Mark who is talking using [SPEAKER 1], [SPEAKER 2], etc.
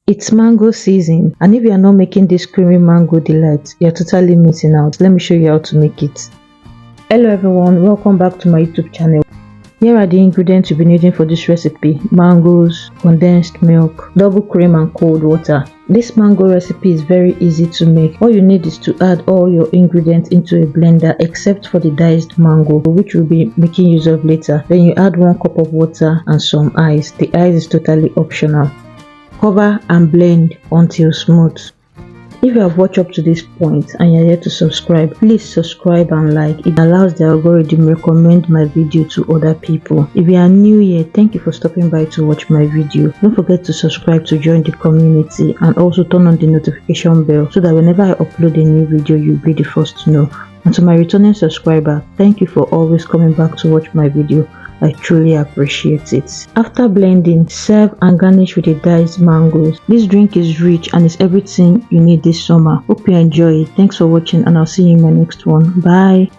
[SPEAKER 1] It's mango season, and if you are not making this creamy mango delight, you're totally missing out. Let me show you how to make it. Hello everyone, welcome back to my YouTube channel. Here are the ingredients you'll be needing for this recipe: mangoes, condensed milk, double cream and cold water. This mango recipe is very easy to make. All you need is to add all your ingredients into a blender except for the diced mango, which we'll be making use of later. Then you add 1 cup of water and some ice. The ice is totally optional. Cover and blend until smooth. If you have watched up to this point and you're yet to subscribe, please subscribe and like. It allows the algorithm recommend my video to other people. If you are new here, thank you for stopping by to watch my video. Don't forget to subscribe to join the community and also turn on the notification bell so that whenever I upload a new video, you'll be the first to know. And to my returning subscriber, thank you for always coming back to watch my video. I truly appreciate it. After blending, serve and garnish with the diced mangoes. This drink is rich and is everything you need this summer. Hope you enjoy it. Thanks for watching and I'll see you in my next one. Bye.